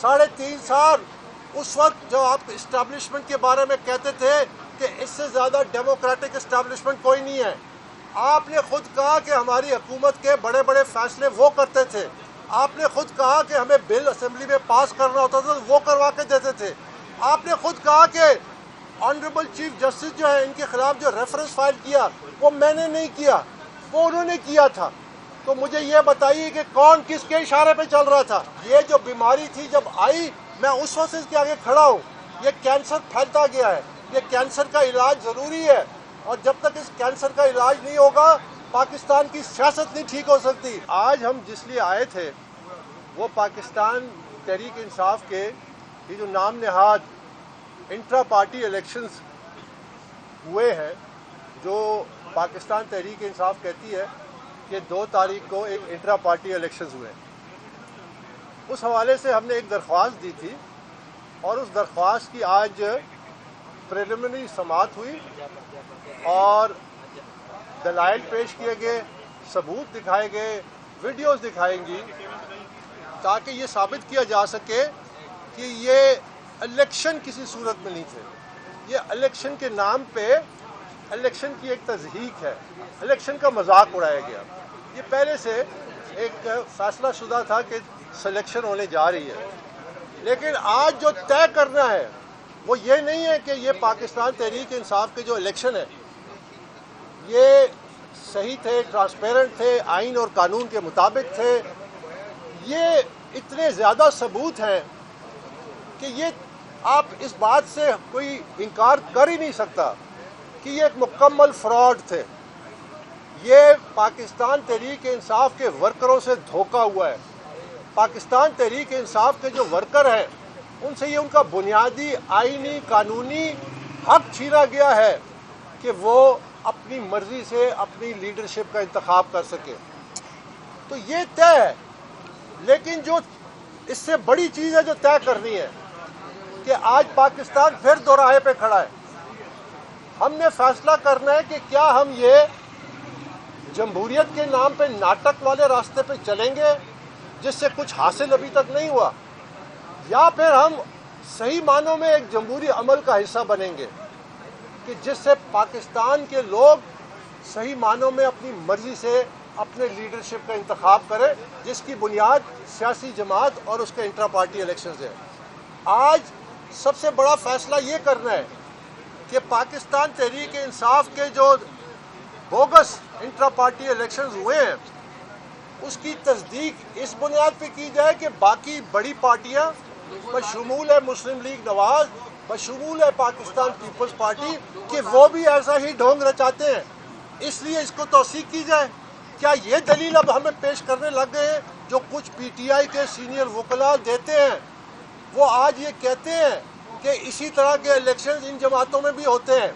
3.5 سال اس وقت جو آپ اسٹیبلشمنٹ کے بارے میں کہتے تھے کہ اس سے زیادہ ڈیموکریٹک اسٹیبلشمنٹ کوئی نہیں ہے، آپ نے خود کہا کہ ہماری حکومت کے بڑے بڑے فیصلے وہ کرتے تھے، آپ نے خود کہا کہ ہمیں بل اسمبلی میں پاس کرنا ہوتا تھا وہ کروا کے دیتے تھے، آپ نے خود کہا کہ آنریبل چیف جسٹس جو ہے ان کے خلاف جو ریفرنس فائل کیا وہ میں نے نہیں کیا، وہ انہوں نے کیا تھا۔ تو مجھے یہ بتائیے کہ کون کس کے اشارے پہ چل رہا تھا؟ یہ جو بیماری تھی جب آئی، میں اس وقت سے اس کے آگے کھڑا ہوں، یہ کینسر پھیلتا گیا ہے، یہ کینسر کا علاج ضروری ہے، اور جب تک اس کینسر کا علاج نہیں ہوگا پاکستان کی سیاست نہیں ٹھیک ہو سکتی۔ آج ہم جس لیے آئے تھے وہ پاکستان تحریک انصاف کے یہ جو نام نہاد انٹرا پارٹی الیکشنز ہوئے ہیں، جو پاکستان تحریک انصاف کہتی ہے کہ 2 تاریخ کو ایک انٹرا پارٹی الیکشنز ہوئے، اس حوالے سے ہم نے ایک درخواست دی تھی، اور اس درخواست کی آج پریلیمنری سماعت ہوئی اور دلائل پیش کیے گئے، ثبوت دکھائے گئے، ویڈیوز دکھائیں گی، تاکہ یہ ثابت کیا جا سکے کہ یہ الیکشن کسی صورت میں نہیں تھے، یہ الیکشن کے نام پہ الیکشن کی ایک تضحیک ہے، الیکشن کا مذاق اڑایا گیا۔ یہ پہلے سے ایک فیصلہ شدہ تھا کہ سلیکشن ہونے جا رہی ہے، لیکن آج جو طے کرنا ہے وہ یہ نہیں ہے کہ یہ پاکستان تحریک انصاف کے جو الیکشن ہے یہ صحیح تھے، ٹرانسپیرنٹ تھے، آئین اور قانون کے مطابق تھے۔ یہ اتنے زیادہ ثبوت ہیں کہ یہ آپ اس بات سے کوئی انکار کر ہی نہیں سکتا کہ یہ ایک مکمل فراڈ تھے۔ یہ پاکستان تحریک انصاف کے ورکروں سے دھوکہ ہوا ہے۔ پاکستان تحریک انصاف کے جو ورکر ہیں ان سے یہ ان کا بنیادی آئینی قانونی حق چھینا گیا ہے کہ وہ اپنی مرضی سے اپنی لیڈرشپ کا انتخاب کر سکے۔ تو یہ طے ہے، لیکن جو اس سے بڑی چیز ہے جو طے کرنی ہے کہ آج پاکستان پھر دوراہے پہ کھڑا ہے۔ ہم نے فیصلہ کرنا ہے کہ کیا ہم یہ جمہوریت کے نام پہ ناٹک والے راستے پہ چلیں گے جس سے کچھ حاصل ابھی تک نہیں ہوا، یا پھر ہم صحیح معنوں میں ایک جمہوری عمل کا حصہ بنیں گے کہ جس سے پاکستان کے لوگ صحیح معنوں میں اپنی مرضی سے اپنے لیڈرشپ کا انتخاب کریں، جس کی بنیاد سیاسی جماعت اور اس کے انٹرا پارٹی الیکشنز ہیں۔ آج سب سے بڑا فیصلہ یہ کرنا ہے کہ پاکستان تحریک انصاف کے جو بوگس انٹرا پارٹی الیکشنز ہوئے ہیں اس کی تصدیق اس بنیاد پہ کی جائے کہ باقی بڑی پارٹیاں بشمول ہے مسلم لیگ نواز، بشمول ہے پاکستان پیپلز پارٹی، کہ وہ بھی ایسا ہی ڈھونگ رچاتے ہیں، اس لیے اس کو توثیق کی جائے۔ کیا یہ دلیل اب ہمیں پیش کرنے لگ گئے ہیں جو کچھ پی ٹی آئی کے سینئر وکلاء دیتے ہیں؟ وہ آج یہ کہتے ہیں کہ اسی طرح کے الیکشنز ان جماعتوں میں بھی ہوتے ہیں۔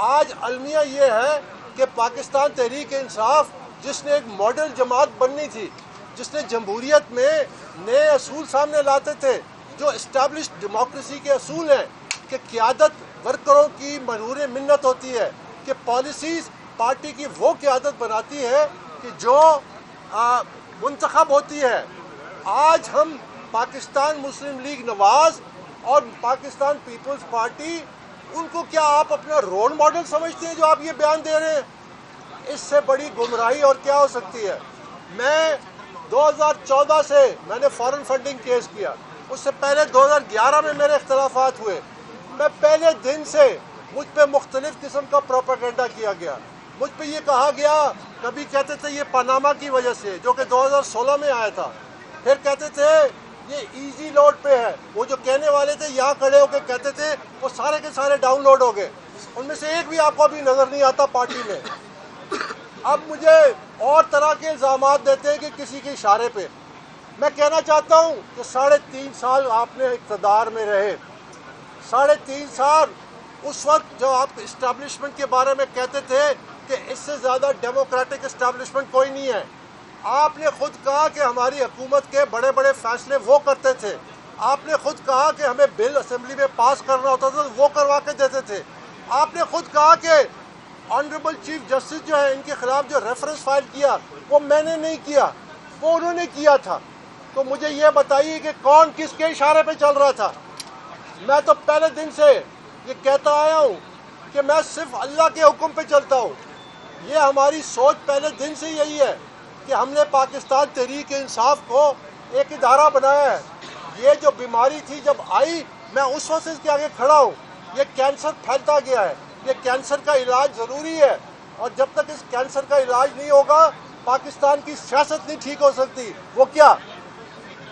آج المیہ یہ ہے کہ پاکستان تحریک انصاف جس نے ایک ماڈل جماعت بننی تھی، جس نے جمہوریت میں نئے اصول سامنے لاتے تھے جو اسٹیبلشڈ ڈیموکریسی کے اصول ہیں کہ قیادت ورکروں کی منور منت ہوتی ہے، کہ پالیسیز پارٹی کی وہ قیادت بناتی ہے کہ جو منتخب ہوتی ہے۔ آج ہم پاکستان مسلم لیگ نواز اور پاکستان پیپلز پارٹی، ان کو کیا آپ اپنا رول ماڈل سمجھتے ہیں جو آپ یہ بیان دے رہے ہیں؟ اس سے بڑی گمراہی اور کیا ہو سکتی ہے؟ میں 2014 سے میں نے فارن فنڈنگ کیس کیا، اس سے پہلے 2011 میں میرے اختلافات ہوئے، میں پہلے دن سے مجھ پہ مختلف قسم کا پروپیگنڈا کیا گیا، مجھ پہ یہ کہا گیا، کبھی کہتے تھے یہ پاناما کی وجہ سے جو کہ 2016 میں آیا تھا، پھر کہتے تھے یہ ایزی لوڈ پہ ہے، وہ جو کہنے والے تھے یہاں کھڑے ہو کے کہتے تھے وہ سارے کے سارے ڈاؤن لوڈ ہو گئے، ان میں سے ایک بھی آپ کو ابھی نظر نہیں آتا پارٹی میں۔ اب مجھے اور طرح کے الزامات دیتے ہیں کہ کسی کے اشارے پہ۔ میں کہنا چاہتا ہوں کہ 3.5 سال آپ نے اقتدار میں رہے، 3.5 سال اس وقت جو آپ اسٹیبلشمنٹ کے بارے میں کہتے تھے کہ اس سے زیادہ ڈیموکریٹک اسٹیبلشمنٹ کوئی نہیں ہے، آپ نے خود کہا کہ ہماری حکومت کے بڑے بڑے فیصلے وہ کرتے تھے، آپ نے خود کہا کہ ہمیں بل اسمبلی میں پاس کرنا ہوتا تھا وہ کروا کے دیتے تھے، آپ نے خود کہا کہ آنریبل چیف جسٹس جو ہے ان کے خلاف جو ریفرنس فائل کیا وہ میں نے نہیں کیا، وہ انہوں نے کیا تھا۔ تو تو مجھے یہ بتائیے کہ کون کس کے اشارے پہ چل رہا تھا؟ میں تو پہلے دن سے یہ کہتا آیا ہوں کہ میں صرف اللہ کے حکم پہ چلتا ہوں. یہ ہماری سوچ پہلے دن سے یہی ہے کہ ہم نے پاکستان تحریک انصاف کو ایک ادارہ بنایا ہے. یہ جو بیماری تھی جب آئی میں اس وقت اس کے آگے کھڑا ہوں. یہ کینسر پھیلتا گیا ہے, یہ کینسر کا علاج ضروری ہے, اور جب تک اس کینسر کا علاج نہیں ہوگا پاکستان کی سیاست نہیں ٹھیک ہو سکتی. وہ کیا؟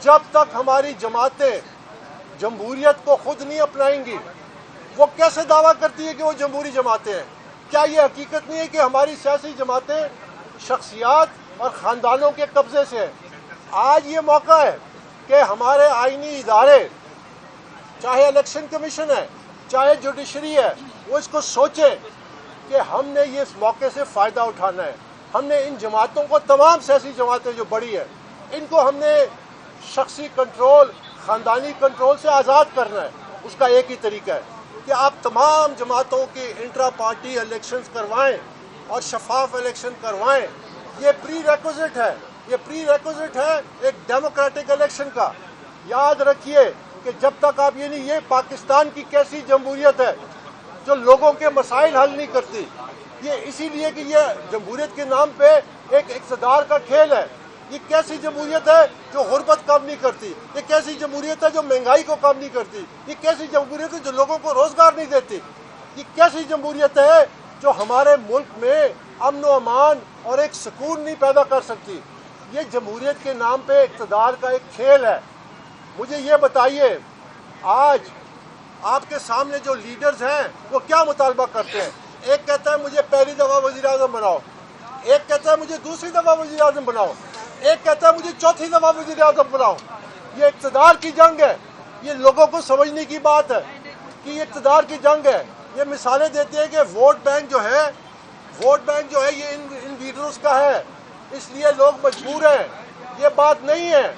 جب تک ہماری جماعتیں جمہوریت کو خود نہیں اپنائیں گی. وہ کیسے دعویٰ کرتی ہے کہ وہ جمہوری جماعتیں ہیں؟ کیا یہ حقیقت نہیں ہے کہ ہماری سیاسی جماعتیں شخصیات اور خاندانوں کے قبضے سے ہیں؟ آج یہ موقع ہے کہ ہمارے آئینی ادارے, چاہے الیکشن کمیشن ہے, چاہے جوڈیشری ہے, وہ اس کو سوچیں کہ ہم نے یہ اس موقع سے فائدہ اٹھانا ہے. ہم نے ان جماعتوں کو, تمام سیاسی جماعتیں جو بڑی ہیں, ان کو ہم نے شخصی کنٹرول, خاندانی کنٹرول سے آزاد کرنا ہے. اس کا ایک ہی طریقہ ہے کہ آپ تمام جماعتوں کے انٹرا پارٹی الیکشنز کروائیں اور شفاف الیکشن کروائیں. یہ پری ریکوزٹ ہے, یہ پری ریکوزٹ ہے ایک ڈیموکریٹک الیکشن کا. یاد رکھیے کہ جب تک آپ, یہ نہیں, یہ پاکستان کی کیسی جمہوریت ہے جو لوگوں کے مسائل حل نہیں کرتی. یہ اسی لیے کہ یہ جمہوریت کے نام پہ ایک اقتدار کا کھیل ہے. یہ کیسی جمہوریت ہے جو غربت کم نہیں کرتی؟ یہ کیسی جمہوریت ہے جو مہنگائی کو کم نہیں کرتی؟ یہ کیسی جمہوریت ہے جو لوگوں کو روزگار نہیں دیتی؟ یہ کیسی جمہوریت ہے جو ہمارے ملک میں امن و امان اور ایک سکون نہیں پیدا کر سکتی؟ یہ جمہوریت کے نام پہ اقتدار کا ایک کھیل ہے. مجھے یہ بتائیے, آج آپ کے سامنے جو لیڈرز ہیں وہ کیا مطالبہ کرتے ہیں؟ ایک کہتا ہے مجھے پہلی دفعہ وزیر اعظم بناؤ, ایک کہتا ہے مجھے دوسری دفعہ وزیر اعظم بناؤ, ایک کہتا ہے مجھے چوتھی دفعہ وزیر اعظم بناؤ. یہ اقتدار کی جنگ ہے. یہ لوگوں کو سمجھنے کی بات ہے کہ یہ اقتدار کی جنگ ہے. یہ مثالیں دیتے ہیں کہ ووٹ بینک جو ہے, ووٹ بینک جو ہے یہ ان لیڈرز کا ہے, اس لیے لوگ مجبور ہیں. یہ بات نہیں ہے.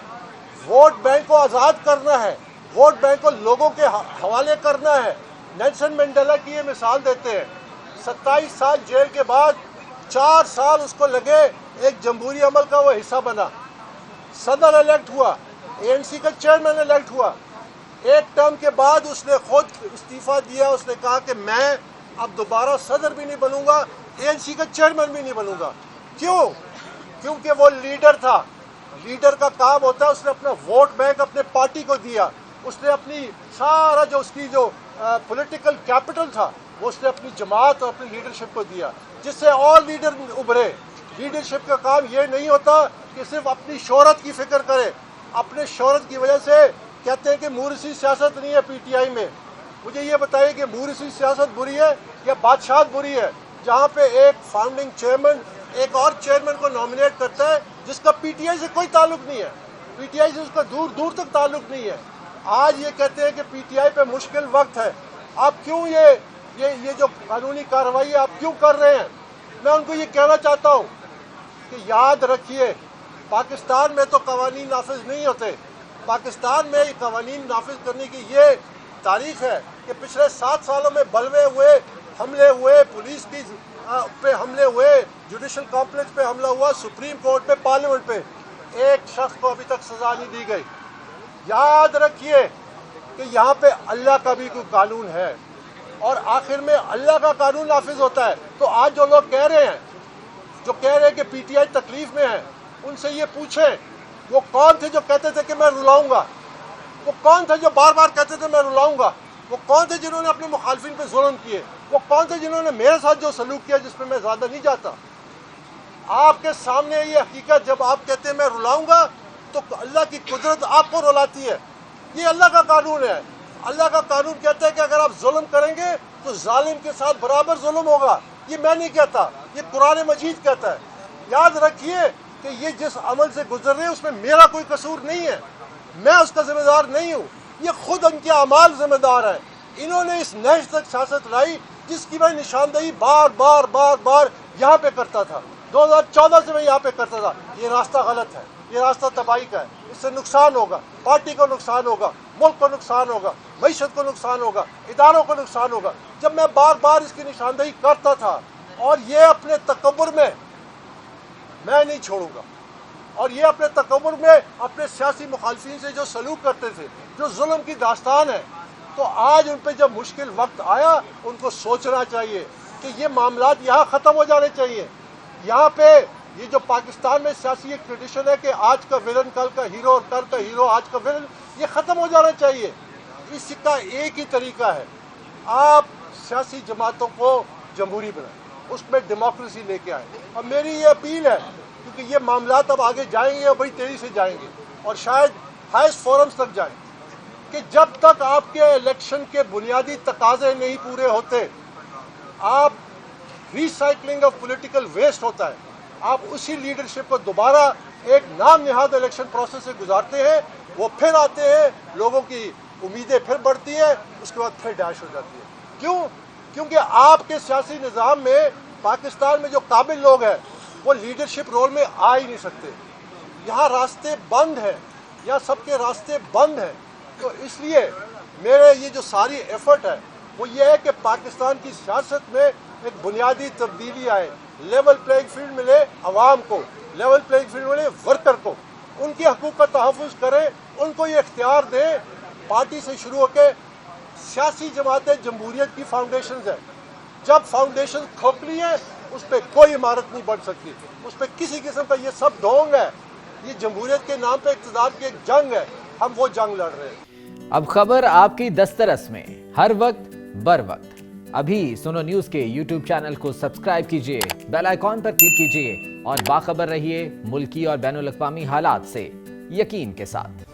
ووٹ بینک کو آزاد کرنا ہے, ووٹ بینک کو لوگوں کے حوالے کرنا ہے. نیلسن منڈیلا کی یہ مثال دیتے ہیں. 27 سال جیل کے بعد 4 سال اس کو لگے ایک جمہوری عمل کا وہ حصہ بنا, صدر الیکٹ ہوا, ANC کا چیئرمین الیکٹ ہوا. ایک ٹرم کے بعد اس نے خود استعفیٰ دیا. اس نے کہا کہ میں اب دوبارہ صدر بھی نہیں بنوں گا, ANC کا چیئرمین بھی نہیں بنوں گا. کیوں؟ کیونکہ وہ لیڈر تھا. لیڈر کا کام ہوتا ہے اس نے اپنا ووٹ بینک اپنے پارٹی کو دیا. اس نے اپنی سارا جو اس کی جو پولیٹیکل کیپٹل تھا وہ اس نے اپنی جماعت اور اپنی لیڈرشپ کو دیا, جس سے اور لیڈر ابھرے. لیڈرشپ کا کام یہ نہیں ہوتا کہ صرف اپنی شہرت کی فکر کرے. اپنے شہرت کی وجہ سے کہتے ہیں کہ مورثی سیاست نہیں ہے PTI میں. مجھے یہ بتائیے کہ مورثی سیاست بری ہے یا بادشاہت بری ہے؟ جہاں پہ ایک فاؤنڈنگ چیئرمین ایک اور چیئرمین کو نامنیٹ کرتا ہے جس کا PTI سے کوئی تعلق نہیں ہے, PTI سے اس کا دور دور تک تعلق نہیں ہے. آج یہ کہتے ہیں کہ PTI پہ مشکل وقت ہے. آپ کیوں یہ جو قانونی کارروائی آپ کیوں کر رہے ہیں؟ میں ان کو یہ کہنا چاہتا ہوں کہ یاد رکھیے پاکستان میں تو قوانین نافذ نہیں ہوتے. پاکستان میں قوانین نافذ کرنے کی یہ تاریخ ہے کہ پچھلے 7 سالوں میں بلوے ہوئے, حملے ہوئے, پولیس کی پہ حملے ہوئے, جوڈیشل کمپلیکس پہ حملہ ہوا, سپریم کورٹ پہ, پارلیمنٹ پہ. ایک شخص کو ابھی تک سزا نہیں دی گئی. یاد رکھیے کہ یہاں پہ اللہ کا بھی کوئی قانون ہے اور آخر میں اللہ کا قانون نافذ ہوتا ہے. تو آج جو لوگ کہہ رہے ہیں کہ PTI تکلیف میں ہے, ان سے یہ پوچھیں وہ کون تھے جو کہتے تھے کہ میں رلاؤں گا؟ وہ کون تھے جو بار بار کہتے تھے میں رلاؤں گا؟ وہ کون تھے جنہوں نے اپنے مخالفین پہ ظلم کیے؟ وہ کون تھے جنہوں نے میرے ساتھ جو سلوک کیا جس پہ میں زیادہ نہیں جاتا؟ آپ کے سامنے یہ حقیقت, جب آپ کہتے ہیں میں رلاؤں گا تو اللہ کی قدرت آپ کو رلاتی ہے. یہ اللہ کا قانون ہے. اللہ کا قانون کہتا ہے کہ اگر آپ ظلم کریں گے تو ظالم کے ساتھ برابر ظلم ہوگا. یہ میں نہیں کہتا, یہ قرآن مجید کہتا ہے. یاد رکھیے کہ یہ جس عمل سے گزر رہے ہیں اس میں میرا کوئی قصور نہیں ہے, میں اس کا ذمہ دار نہیں ہوں. یہ خود ان کے اعمال ذمہ دار ہیں. انہوں نے اس نہج تک سیاست لائی جس کی میں نشاندہی بار بار بار بار یہاں پہ کرتا تھا. 2014 سے میں یہاں پہ کرتا تھا. یہ راستہ غلط ہے, یہ راستہ تباہی کا ہے. اس سے نقصان ہوگا, پارٹی کو نقصان ہوگا, ملک کو نقصان ہوگا, معیشت کو نقصان ہوگا, اداروں کو نقصان ہوگا. جب میں بار بار اس کی نشاندہی کرتا تھا, اور یہ اپنے تکبر میں نہیں چھوڑوں گا, اور یہ اپنے تکبر میں اپنے سیاسی مخالفین سے جو سلوک کرتے تھے، جو ظلم کی داستان ہے، تو آج ان پہ جب مشکل وقت آیا ان کو سوچنا چاہیے کہ یہ معاملات یہاں ختم ہو جانے چاہیے. یہاں پہ یہ جو پاکستان میں سیاسی ایک ٹریڈیشن ہے کہ آج کا ولن کل کا ہیرو اور کل کا ہیرو آج کا ولن، یہ ختم ہو جانا چاہیے. اس کا ایک ہی طریقہ ہے، آپ سیاسی جماعتوں کو جمہوری بنائیں، اس میں ڈیموکریسی لے کے آئیں. اور میری یہ اپیل ہے، کیونکہ یہ معاملات اب آگے جائیں گے اور بڑی تیزی سے جائیں گے اور شاید ہائیسٹ فورمز تک جائیں، کہ جب تک آپ کے الیکشن کے بنیادی تقاضے نہیں پورے ہوتے، آپ ریسائکلنگ آف پولیٹیکل ویسٹ ہوتا ہے، آپ اسی لیڈرشپ کو دوبارہ ایک نام نہاد الیکشن پروسیس سے گزارتے ہیں، وہ پھر آتے ہیں، لوگوں کی امیدیں پھر بڑھتی ہیں، اس کے بعد پھر ڈیش ہو جاتی ہے. کیوں؟ کیونکہ آپ کے سیاسی نظام میں پاکستان میں جو قابل لوگ ہیں وہ لیڈرشپ رول میں آ ہی نہیں سکتے. یہاں راستے بند ہیں، یہاں سب کے راستے بند ہیں. تو اس لیے میرے یہ جو ساری ایفرٹ ہے وہ یہ ہے کہ پاکستان کی سیاست میں ایک بنیادی تبدیلی آئے، لیول پلینگ فیلڈ ملے عوام کو، لیول پلینگ فیلڈ ملے ورکر کو، ان کے حقوق کا تحفظ کریں، ان کو یہ اختیار دیں. پارٹی سے شروع ہو کے سیاسی جماعتیں جمہوریت کی فاؤنڈیشنز ہیں. جب فاؤنڈیشن کھوکھلی ہے اس پہ کوئی عمارت نہیں بن سکتی، اس پہ کسی قسم کا یہ سب ڈھونگ ہے. یہ جمہوریت کے نام پہ اقتدار کی ایک جنگ ہے، ہم وہ جنگ لڑ رہے ہیں. اب خبر آپ کی دسترس میں ہر وقت بر وقت. ابھی سنو نیوز کے یوٹیوب چینل کو سبسکرائب کیجئے، بیل آئیکن پر کلک کیجئے اور باخبر رہیے ملکی اور بین الاقوامی حالات سے یقین کے ساتھ.